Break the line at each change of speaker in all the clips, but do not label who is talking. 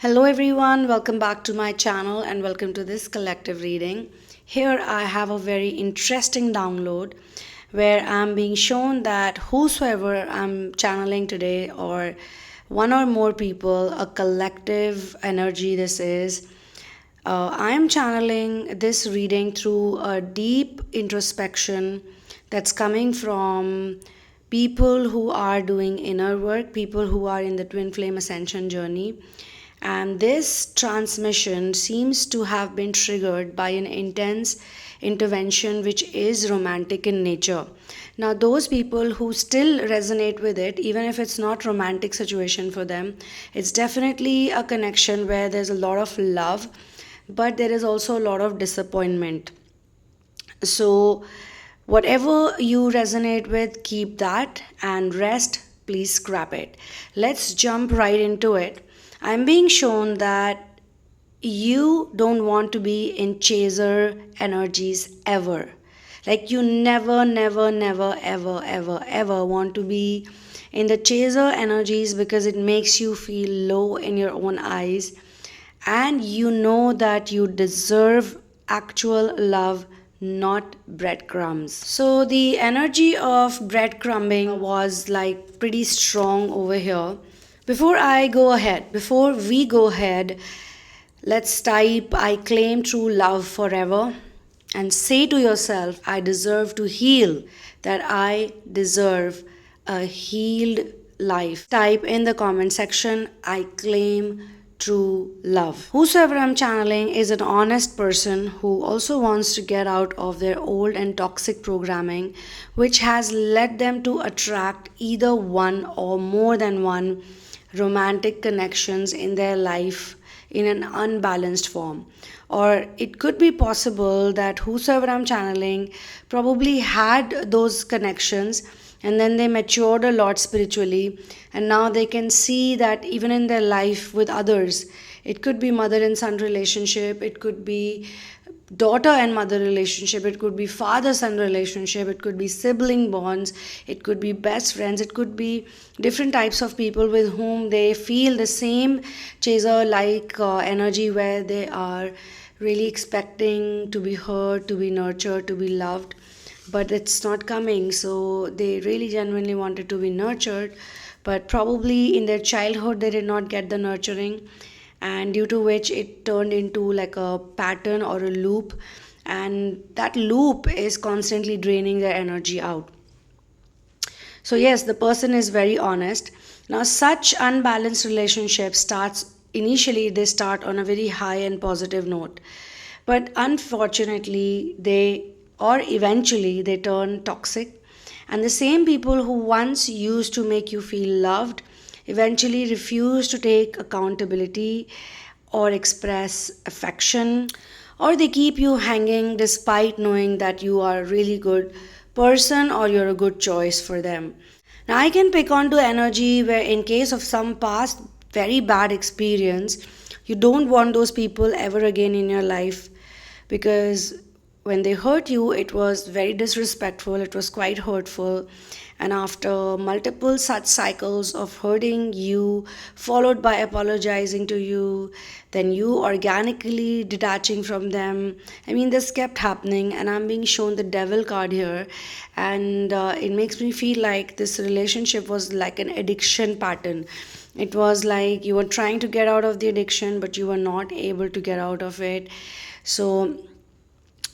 Hello everyone, welcome back to my channel and welcome to this collective reading. Here I have a very interesting download where I'm being shown that whosoever I'm channeling today, or one or more people, a collective energy this is. I'm channeling this reading through a deep introspection that's coming from people who are doing inner work, people who are in the twin flame ascension journey. And this transmission seems to have been triggered by an intense intervention which is romantic in nature. Now, those people who still resonate with it, even if it's not romantic situation for them, it's definitely a connection where there's a lot of love, but there is also a lot of disappointment. So, whatever you resonate with, keep that, and rest, please scrap it. Let's jump right into it. I'm being shown that you don't want to be in chaser energies ever. Like you never, ever want to be in the chaser energies because it makes you feel low in your own eyes, and you know that you deserve actual love, not breadcrumbs. So the energy of breadcrumbing was like pretty strong over here. Before we go ahead, let's type I claim true love forever and say to yourself, I deserve to heal, that I deserve a healed life. Type in the comment section, I claim true love. Whosoever I'm channeling is an honest person who also wants to get out of their old and toxic programming, which has led them to attract either one or more than one romantic connections in their life in an unbalanced form. Or it could be possible that whosoever I'm channeling probably had those connections and then they matured a lot spiritually, and now they can see that even in their life with others, it could be mother and son relationship, it could be daughter and mother relationship, it could be father son relationship, it could be sibling bonds, it could be best friends, it could be different types of people with whom they feel the same chaser like energy, where they are really expecting to be heard, to be nurtured, to be loved, but it's not coming. So they really genuinely wanted to be nurtured, but probably in their childhood they did not get the nurturing, and due to which it turned into like a pattern or a loop, and that loop is constantly draining their energy out. So yes, the person is very honest. Now such unbalanced relationships starts initially, they start on a very high and positive note, but unfortunately they, or eventually they turn toxic, and the same people who once used to make you feel loved eventually refuse to take accountability or express affection, or they keep you hanging despite knowing that you are a really good person or you're a good choice for them. Now, I can pick on to energy where, in case of some past very bad experience, you don't want those people ever again in your life, because when they hurt you, it was very disrespectful, it was quite hurtful. And after multiple such cycles of hurting you, followed by apologizing to you, then you organically detaching from them, I mean, this kept happening. And I'm being shown the devil card here, and it makes me feel like this relationship was like an addiction pattern. It was like you were trying to get out of the addiction, but you were not able to get out of it. So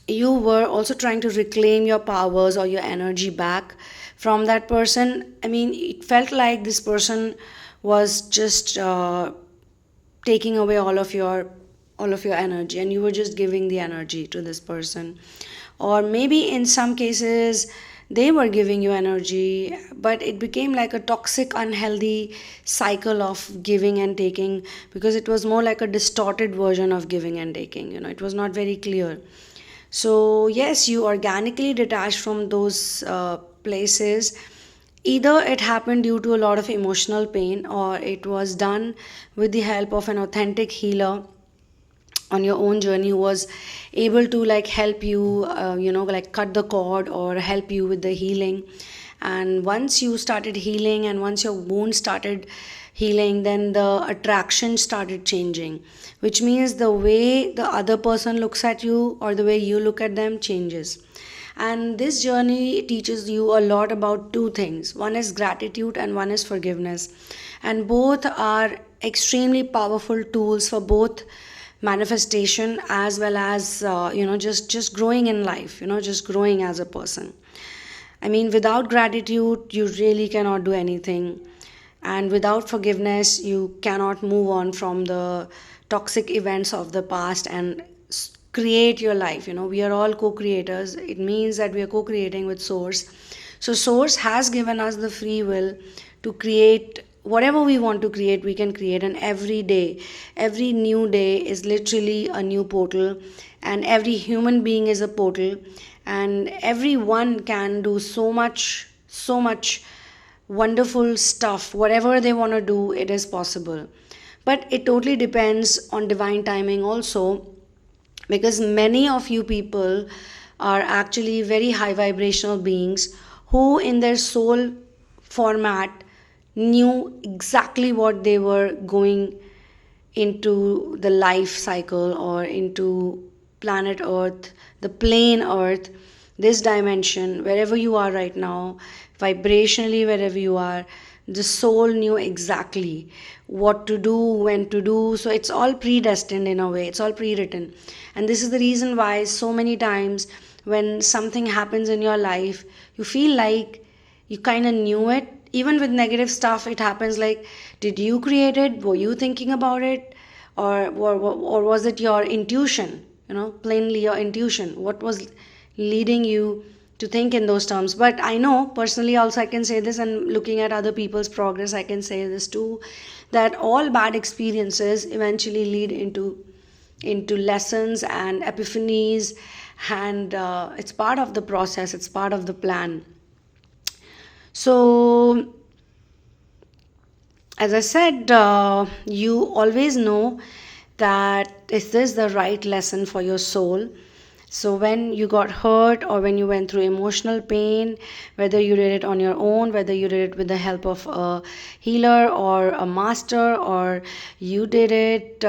you were also trying to reclaim your powers or your energy back from that person. I mean, it felt like this person was just taking away all of your energy, and you were just giving the energy to this person. Or maybe in some cases they were giving you energy, but it became like a toxic, unhealthy cycle of giving and taking, because it was more like a distorted version of giving and taking. It was not very clear. So yes, you organically detached from those places. Either it happened due to a lot of emotional pain, or it was done with the help of an authentic healer on your own journey, who was able to like help you, like cut the cord or help you with the healing. And once you started healing, and once your wound started healing, then the attraction started changing, which means the way the other person looks at you or the way you look at them changes. And this journey teaches you a lot about two things: one is gratitude and one is forgiveness. And both are extremely powerful tools for both manifestation as well as just growing in life, just growing as a person. I mean, without gratitude, you really cannot do anything. And without forgiveness, you cannot move on from the toxic events of the past and create your life. We are all co creators. It means that we are co creating with Source. So, Source has given us the free will to create whatever we want to create, we can create. And every day, every new day is literally a new portal, and every human being is a portal, and everyone can do so much wonderful stuff. Whatever they want to do, it is possible. But it totally depends on divine timing also, because many of you people are actually very high vibrational beings who in their soul format knew exactly what they were going into the life cycle or into planet Earth, the plane Earth, this dimension, wherever you are right now, vibrationally, wherever you are, the soul knew exactly what to do, when to do. So it's all predestined in a way, it's all pre written. And this is the reason why so many times when something happens in your life, you feel like you kind of knew it. Even with negative stuff, it happens like, did you create it? Were you thinking about it? Or was it your intuition? Plainly your intuition. What was leading you to think in those terms? But I know personally also, I can say this, and looking at other people's progress, I can say this too, that all bad experiences eventually lead into lessons and epiphanies, and it's part of the process, it's part of the plan. So, as I said, you always know that is this the right lesson for your soul. So, when you got hurt or when you went through emotional pain, whether you did it on your own, whether you did it with the help of a healer or a master, or you did it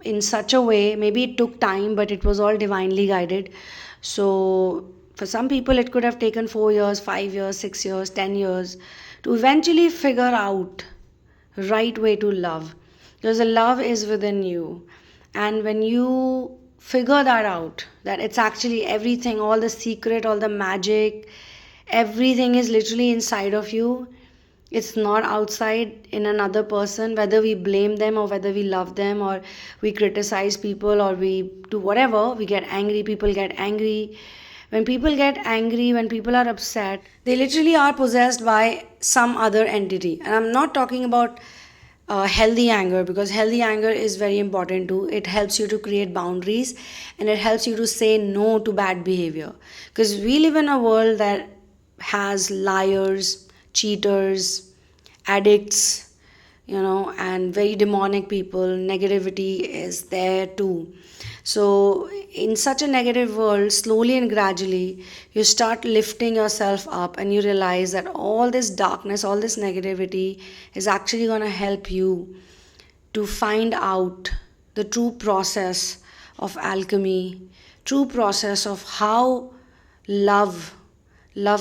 in such a way, maybe it took time, but it was all divinely guided. So, for some people, it could have taken 4 years, 5 years, 6 years, 10 years to eventually figure out right way to love, because the love is within you. And when you figure that out, that it's actually everything, all the secret, all the magic, everything is literally inside of you, it's not outside in another person. Whether we blame them or whether we love them or we criticize people or we do whatever, we get angry, people get angry. When people get angry, when people are upset, they literally are possessed by some other entity. And I'm not talking about healthy anger, because healthy anger is very important too. It helps you to create boundaries and it helps you to say no to bad behavior. Because we live in a world that has liars, cheaters, addicts, and very demonic people. Negativity is there too. So, in such a negative world, slowly and gradually, you start lifting yourself up and you realize that all this darkness, all this negativity is actually going to help you to find out the true process of alchemy, true process of how love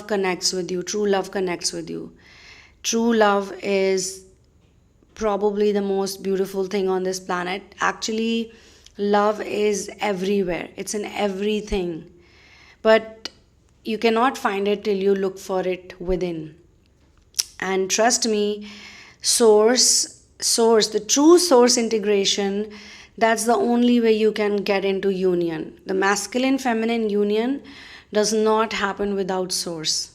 connects with you, true love connects with you. True love is probably the most beautiful thing on this planet. Actually, love is everywhere, it's in everything, but you cannot find it till you look for it within. And trust me, source, the true source integration, that's the only way you can get into union. The masculine feminine union does not happen without source.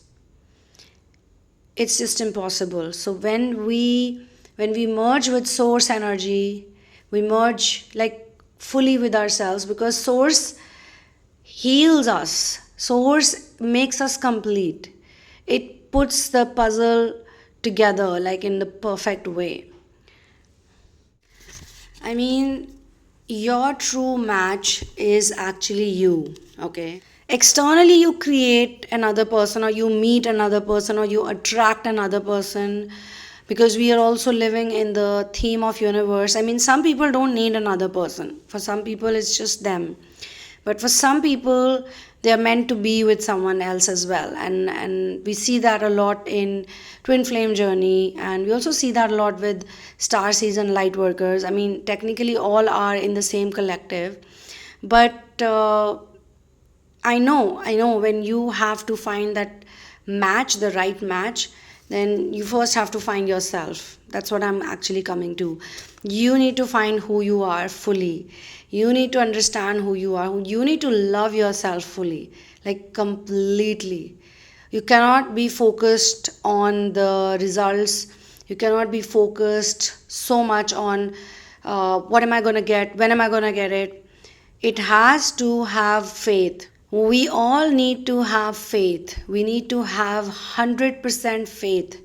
It's just impossible. So when we merge with source energy, we merge like fully with ourselves, because source heals us, source makes us complete. It puts the puzzle together like in the perfect way. I mean, your true match is actually you, okay? Externally, you create another person, or you meet another person, or you attract another person because we are also living in the theme of universe. I mean, some people don't need another person. For some people, it's just them. But for some people, they are meant to be with someone else as well. And we see that a lot in Twin Flame Journey. And we also see that a lot with Starseed and Light Workers. I mean, technically, all are in the same collective. But I know when you have to find that match, the right match, then you first have to find yourself. That's what I'm actually coming to. You need to find who you are fully. You need to understand who you are. You need to love yourself fully, like completely. You cannot be focused on the results. You cannot be focused so much on what am I going to get, when am I going to get it. It has to have faith. We all need to have faith. We need to have 100% faith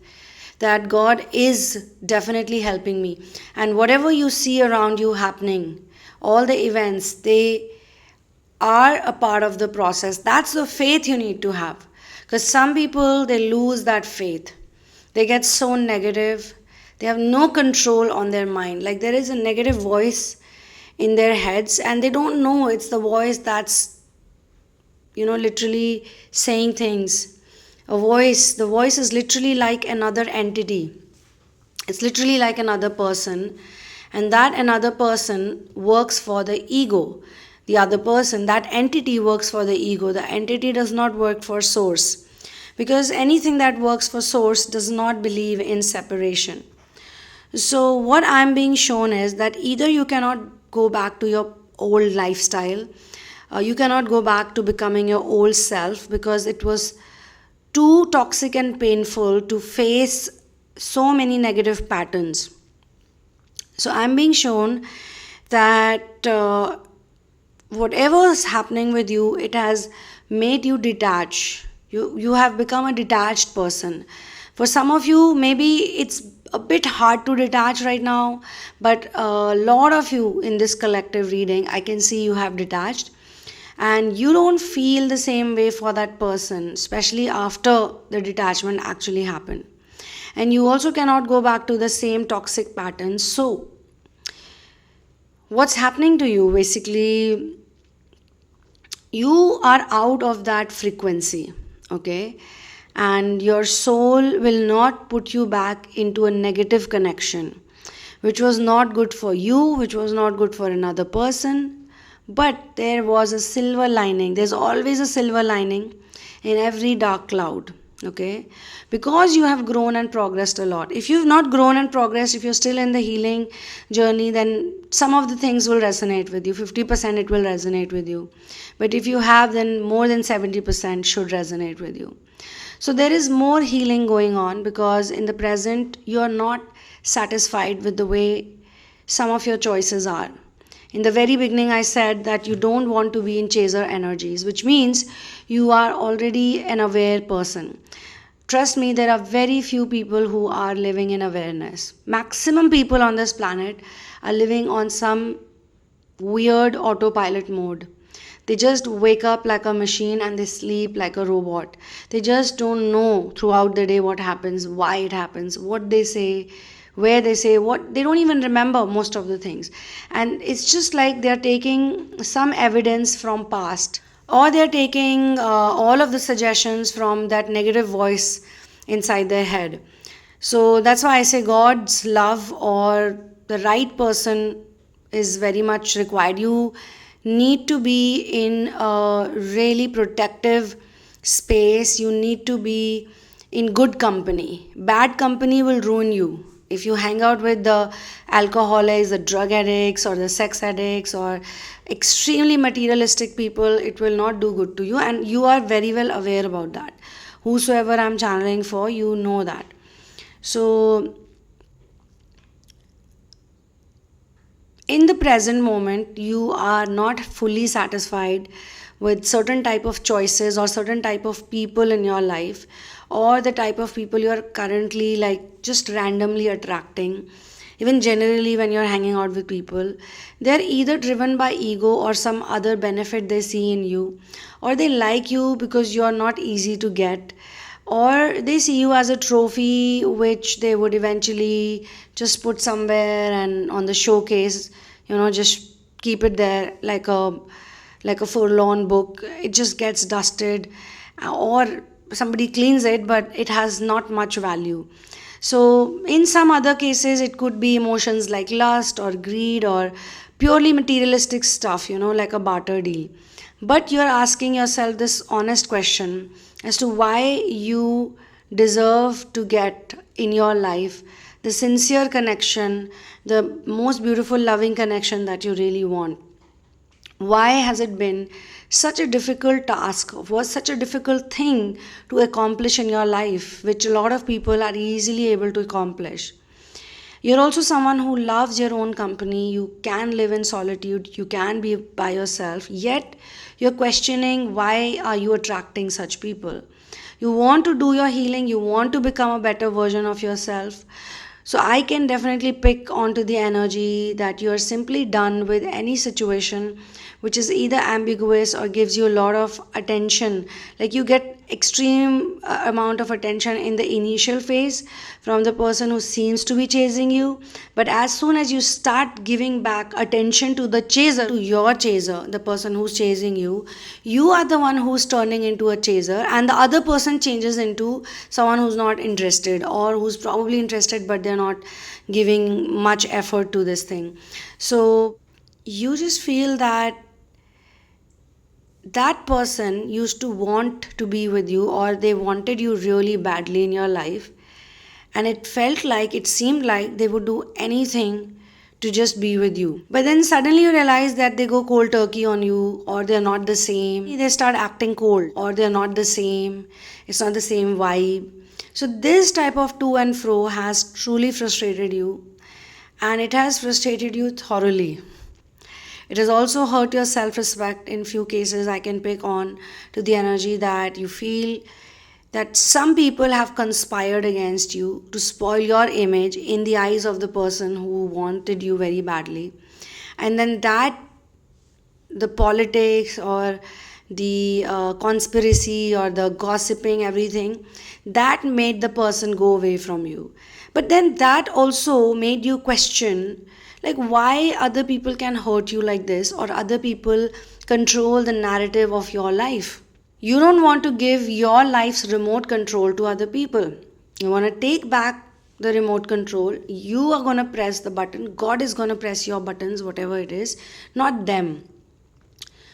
that God is definitely helping me. And whatever you see around you happening, all the events, they are a part of the process. That's the faith you need to have. Because some people, they lose that faith. They get so negative. They have no control on their mind. Like there is a negative voice in their heads, and they don't know it's the voice that's literally saying things. The voice is literally like another entity. It's literally like another person, and that another person works for the ego. The other person, that entity, works for the ego. The entity does not work for source, because anything that works for source does not believe in separation. So what I'm being shown is that either you cannot go back to your old lifestyle, you cannot go back to becoming your old self, because it was too toxic and painful to face so many negative patterns. So I'm being shown that whatever is happening with you, it has made you detach. You have become a detached person. For some of you, maybe it's a bit hard to detach right now, but a lot of you in this collective reading, I can see you have detached, and you don't feel the same way for that person, especially after the detachment actually happened. And you also cannot go back to the same toxic patterns. So what's happening to you? Basically, you are out of that frequency, okay? And your soul will not put you back into a negative connection, which was not good for you, which was not good for another person. But there was a silver lining. There's always a silver lining in every dark cloud, okay? Because you have grown and progressed a lot. If you've not grown and progressed, if you're still in the healing journey, then some of the things will resonate with you. 50% it will resonate with you. But if you have, then more than 70% should resonate with you. So there is more healing going on, because in the present, you are not satisfied with the way some of your choices are. In the very beginning, I said that you don't want to be in chaser energies, which means you are already an aware person. Trust me, there are very few people who are living in awareness. Maximum people on this planet are living on some weird autopilot mode. They just wake up like a machine and they sleep like a robot. They just don't know throughout the day what happens, why it happens, what they say, where they say what. They don't even remember most of the things. And it's just like they're taking some evidence from past, or they're taking all of the suggestions from that negative voice inside their head. So that's why I say God's love or the right person is very much required. You need to be in a really protective space. You need to be in good company. Bad company will ruin you. If you hang out with the alcoholics, the drug addicts, or the sex addicts, or extremely materialistic people, it will not do good to you, and you are very well aware about that. Whosoever I'm channeling for, you know that. So in the present moment, you are not fully satisfied with certain type of choices or certain type of people in your life, or the type of people you are currently like just randomly attracting. Even generally, when you're hanging out with people, they're either driven by ego or some other benefit they see in you, or they like you because you're not easy to get, or they see you as a trophy which they would eventually just put somewhere and on the showcase, just keep it there like a forlorn book. It just gets dusted, or somebody cleans it, but it has not much value. So in some other cases it could be emotions like lust or greed or purely materialistic stuff, like a barter deal. But you're asking yourself this honest question as to why you deserve to get in your life the sincere connection, the most beautiful, loving connection that you really want. Why has it been such a difficult task, was such a difficult thing to accomplish in your life, which a lot of people are easily able to accomplish? You're also someone who loves your own company. You can live in solitude. You can be by yourself. Yet you're questioning why are you attracting such people. You want to do your healing. You want to become a better version of yourself. So I can definitely pick onto the energy that you are simply done with any situation which is either ambiguous or gives you a lot of attention. Like you get extreme amount of attention in the initial phase from the person who seems to be chasing you, but as soon as you start giving back attention to the chaser, to your chaser, the person who's chasing you, you are the one who's turning into a chaser, and the other person changes into someone who's not interested, or who's probably interested but they're not giving much effort to this thing. So you just feel that that person used to want to be with you, or they wanted you really badly in your life, and it seemed like they would do anything to just be with you. But then suddenly you realize that they go cold turkey on you, or they're not the same. They start acting cold, or they're not the same. It's not the same vibe. So this type of to and fro has truly frustrated you, and it has frustrated you thoroughly. It has also hurt your self respect in few cases. I can pick on to the energy that you feel that some people have conspired against you to spoil your image in the eyes of the person who wanted you very badly. And then that, the politics or the conspiracy or the gossiping, everything, that made the person go away from you. But then that also made you question, like, why other people can hurt you like this, or other people control the narrative of your life. You don't want to give your life's remote control to other people. You want to take back the remote control. You are going to press the button. God is going to press your buttons, whatever it is, not them.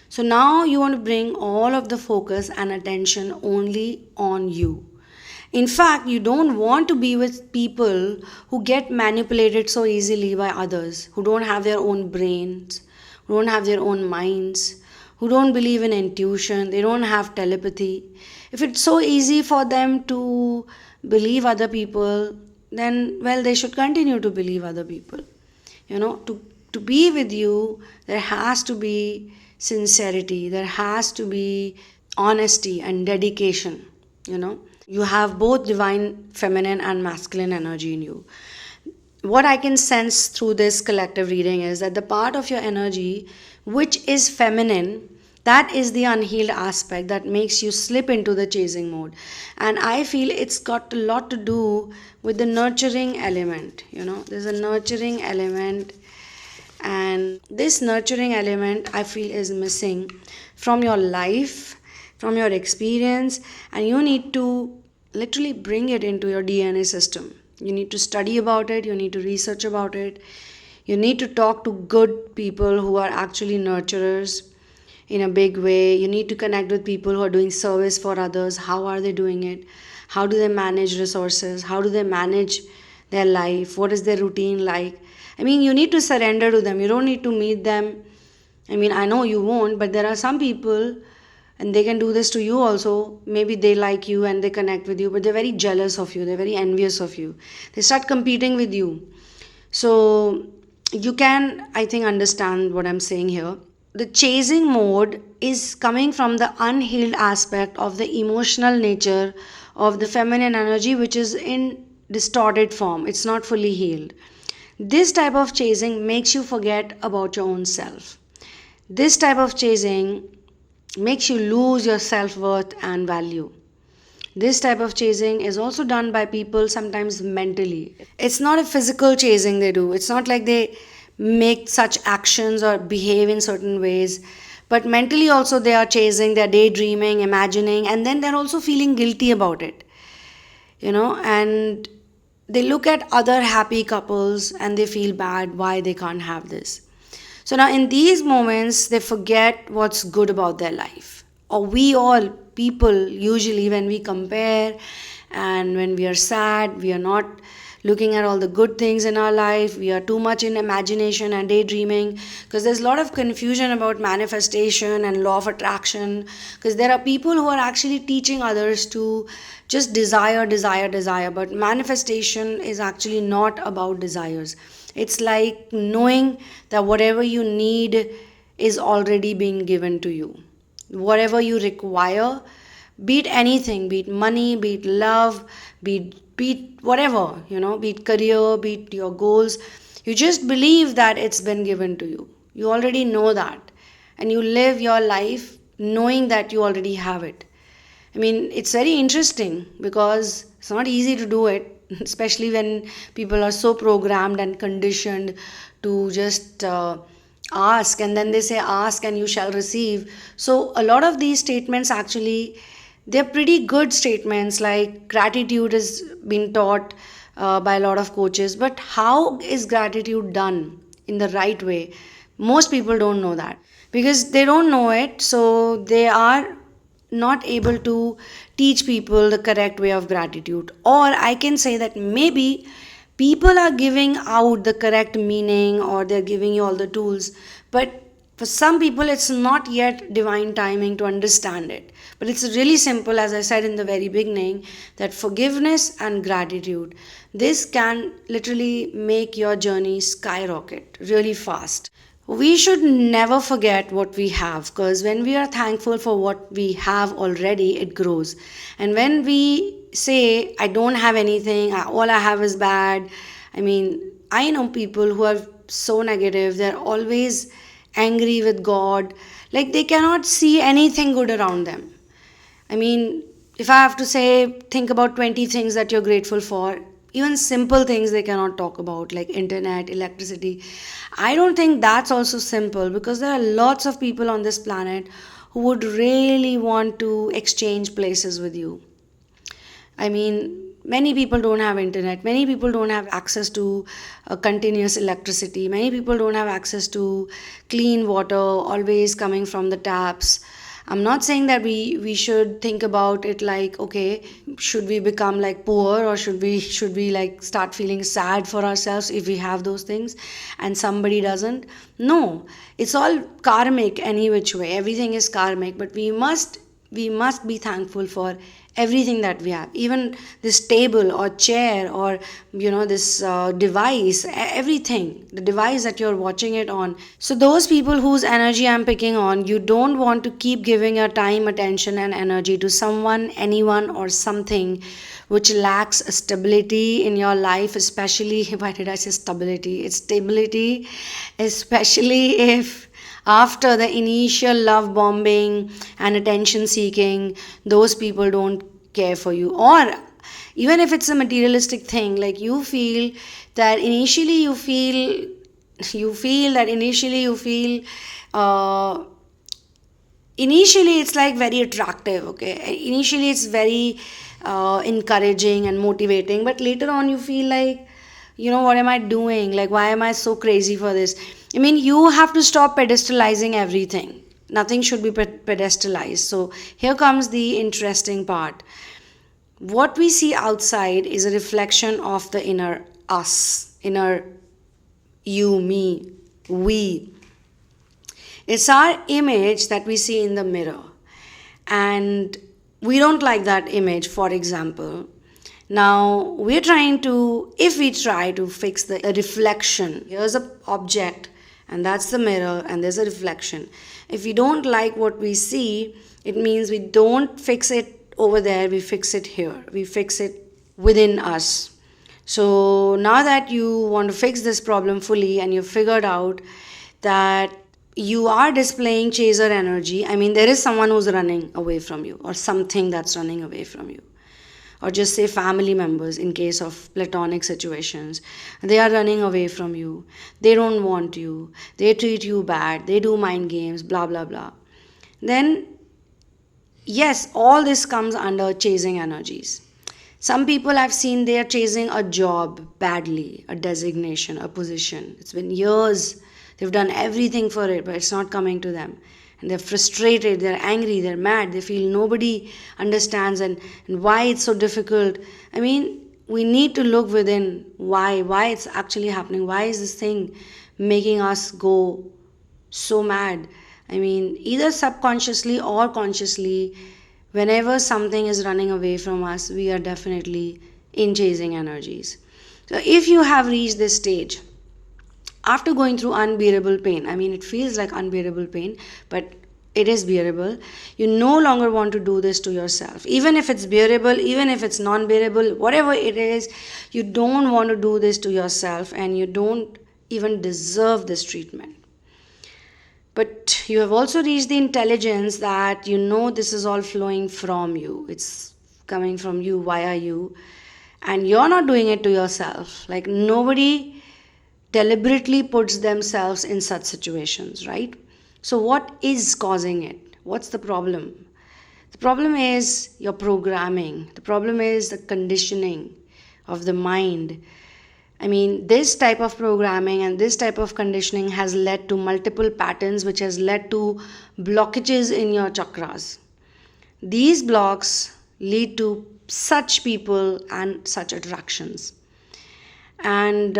So now you want to bring all of the focus and attention only on you. In fact, you don't want to be with people who get manipulated so easily by others, who don't have their own brains, who don't have their own minds, who don't believe in intuition, they don't have telepathy. If it's so easy for them to believe other people, then, well, they should continue to believe other people. To be with you, there has to be sincerity, there has to be honesty and dedication. You have both divine feminine and masculine energy in you. What I can sense through this collective reading is that the part of your energy which is feminine, that is the unhealed aspect that makes you slip into the chasing mode. And I feel it's got a lot to do with the nurturing element. There's a nurturing element, and this nurturing element I feel is missing from your life, from your experience, and you need to literally bring it into your DNA system. You need to study about it, you need to research about it, you need to talk to good people who are actually nurturers in a big way. You need to connect with people who are doing service for others. How are they doing it? How do they manage resources? How do they manage their life? What is their routine like? You need to surrender to them. You don't need to meet them. I know you won't, but there are some people, and they can do this to you also. Maybe they like you and they connect with you, but they're very jealous of you, they're very envious of you, they start competing with you. So you can, I think, understand what I'm saying here. The chasing mode is coming from the unhealed aspect of the emotional nature of the feminine energy, which is in distorted form. It's not fully healed. This type of chasing makes you forget about your own self. This type of chasing makes you lose your self-worth and value. This type of chasing is also done by people sometimes mentally. It's not a physical chasing they do. It's not like they make such actions or behave in certain ways, but mentally also they are chasing, they're daydreaming, imagining, and then they're also feeling guilty about it, and they look at other happy couples and they feel bad why they can't have this. So now in these moments they forget what's good about their life. Or we all people usually, when we compare and when we are sad, we are not looking at all the good things in our life. We are too much in imagination and daydreaming, because there's a lot of confusion about manifestation and law of attraction, because there are people who are actually teaching others to just desire, desire, desire. But manifestation is actually not about desires. It's like knowing that whatever you need is already being given to you. Whatever you require, be it anything, be it money, be it love, be it whatever, be it career, be it your goals, you just believe that it's been given to you. You already know that. And you live your life knowing that you already have it. I mean, it's very interesting because it's not easy to do it, especially when people are so programmed and conditioned to just ask, and then they say ask and you shall receive. So a lot of these statements actually, they're pretty good statements. Like gratitude has been taught by a lot of coaches, but how is gratitude done in the right way? Most people don't know that. Because they don't know it, so they are not able to teach people the correct way of gratitude. Or I can say that maybe people are giving out the correct meaning, or they're giving you all the tools, but for some people it's not yet divine timing to understand it. But it's really simple, as I said in the very beginning, that forgiveness and gratitude, this can literally make your journey skyrocket really fast. We should never forget what we have, because when we are thankful for what we have already, it grows. And when we say, I don't have anything, all I have is bad, I mean, I know people who are so negative, they're always angry with God, like they cannot see anything good around them. I mean, if I have to say, think about 20 things that you're grateful for, even simple things they cannot talk about, like internet, electricity. I don't think that's also simple, because there are lots of people on this planet who would really want to exchange places with you. I mean, many people don't have internet, many people don't have access to continuous electricity, many people don't have access to clean water always coming from the taps. I'm not saying that we should think about it like, okay, should we become like poor, or should we like start feeling sad for ourselves if we have those things and somebody doesn't. No, it's all karmic any which way. Everything is karmic, but we must be thankful for everything that we have, even this table or chair, or this device, everything, the device that you're watching it on. So those people whose energy I'm picking on, you don't want to keep giving your time, attention and energy to someone, anyone or something which lacks stability in your life. Especially, why did I say stability? It's stability, especially if after the initial love bombing and attention seeking, those people don't care for you. Or even if it's a materialistic thing, like you feel that initially initially it's like very attractive, okay, initially it's very encouraging and motivating, but later on you feel like, what am I doing? Like, why am I so crazy for this? I mean, you have to stop pedestalizing everything. Nothing should be pedestalized. So here comes the interesting part. What we see outside is a reflection of the inner us, inner you, me, we. It's our image that we see in the mirror. And we don't like that image, for example. Now, if we try to fix the reflection, here's an object, and that's the mirror, and there's a reflection. If we don't like what we see, it means we don't fix it over there, we fix it here. We fix it within us. So now that you want to fix this problem fully, and you've figured out that you are displaying chaser energy, I mean, there is someone who's running away from you, or something that's running away from you. or just say family members in case of platonic situations. They are running away from you, they don't want you, they treat you bad, they do mind games, blah blah blah, then yes, all this comes under chasing energies. Some people I've seen, they are chasing a job badly, a designation, a position. It's been years, they've done everything for it, but it's not coming to them. And they're frustrated, they're angry, they're mad, they feel nobody understands, and why it's so difficult. I mean, we need to look within why it's actually happening. Why is this thing making us go so mad? I mean, either subconsciously or consciously, whenever something is running away from us, we are definitely in chasing energies. So, if you have reached this stage, after going through unbearable pain, I mean, it feels like unbearable pain, but it is bearable. You no longer want to do this to yourself. Even if it's bearable, even if it's non bearable, whatever it is, you don't want to do this to yourself, and you don't even deserve this treatment. But you have also reached the intelligence that you know this is all flowing from you. It's coming from you, via you. And you're not doing it to yourself. Like, nobody deliberately puts themselves in such situations, right? So, what is causing it? What's the problem? The problem is your programming, the problem is the conditioning of the mind. I mean, this type of programming and this type of conditioning has led to multiple patterns, which has led to blockages in your chakras. These blocks lead to such people and such attractions. And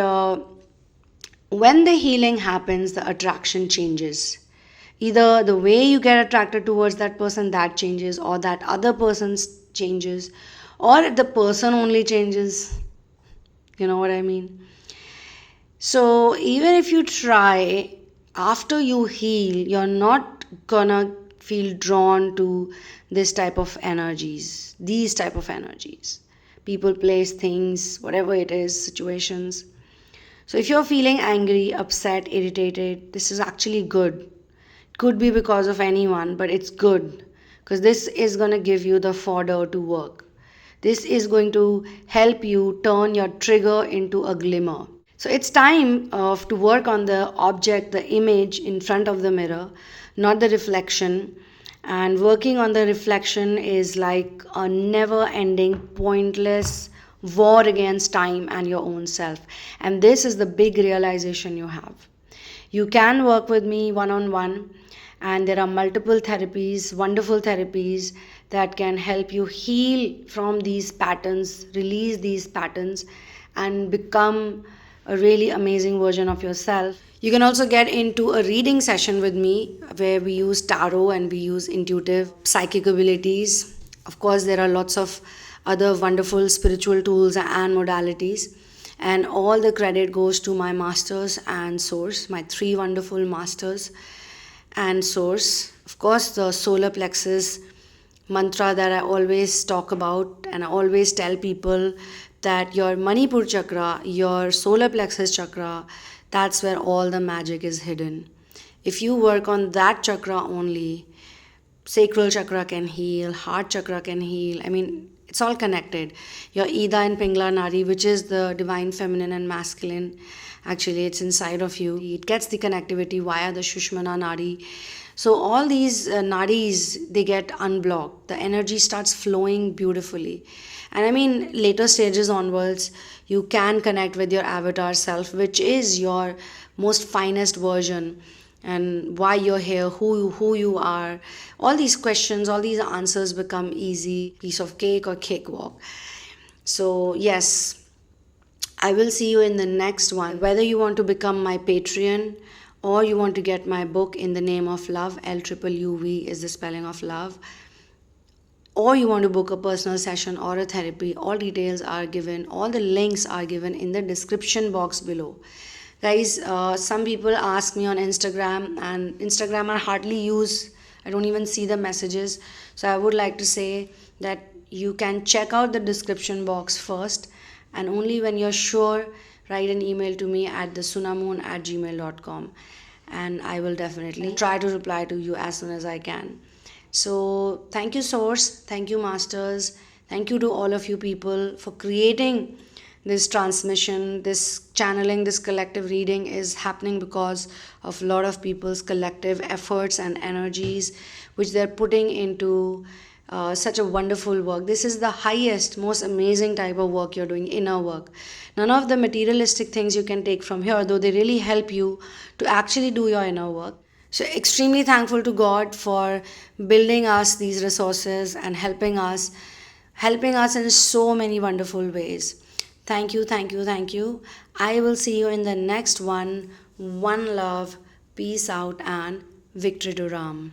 when the healing happens, the attraction changes. Either the way you get attracted towards that person, that changes, or that other person changes, or the person only changes. You know what I mean? So even if you try, after you heal, you're not gonna feel drawn to this type of energies, these type of energies. People, place, things, whatever it is, situations. So if you're feeling angry, upset, irritated, this is actually good. It could be because of anyone, but it's good, because this is going to give you the fodder to work. This is going to help you turn your trigger into a glimmer. So it's time to work on the object, the image in front of the mirror, not the reflection. And working on the reflection is like a never ending, pointless war against time and your own self. And this is the big realization you have. You can work with me one on one, and there are multiple therapies, wonderful therapies that can help you heal from these patterns, release these patterns, and become a really amazing version of yourself. You can also get into a reading session with me where we use tarot and we use intuitive psychic abilities. Of course, there are lots of other wonderful spiritual tools and modalities, and all the credit goes to my masters and source, my three wonderful masters and source. Of course, the solar plexus mantra that I always talk about, and I always tell people that your Manipur chakra, your solar plexus chakra, that's where all the magic is hidden. If you work on that chakra only, sacral chakra can heal, heart chakra can heal. I mean, it's all connected. Your Ida and Pingla Nadi, which is the divine feminine and masculine, actually it's inside of you. It gets the connectivity via the Shushmana Nadi. So all these nadis, they get unblocked. The energy starts flowing beautifully. And I mean, later stages onwards, you can connect with your avatar self, which is your most finest version, and why you're here, who you are. All these questions, all these answers become easy, piece of cake or cakewalk. So yes, I will see you in the next one. Whether you want to become my Patreon or you want to get my book In the Name of Love, LUUV is the spelling of love, or you want to book a personal session or a therapy, all details are given, all the links are given in the description box below. Guys, some people ask me on Instagram, and Instagram I hardly use. I don't even see the messages. So I would like to say that you can check out the description box first, and only when you're sure, write an email to me at thesunamoon@gmail.com, and I will definitely try to reply to you as soon as I can. So thank you, source, thank you, masters, Thank you to all of you people for creating this transmission, this channeling, this collective reading is happening because of a lot of people's collective efforts and energies which they're putting into such a wonderful work. This is the highest, most amazing type of work you're doing, inner work. None of the materialistic things you can take from here, though they really help you to actually do your inner work. So, extremely thankful to God for building us these resources and helping us in so many wonderful ways. Thank you, thank you, thank you. I will see you in the next one. One love, peace out, and Victory to Ram.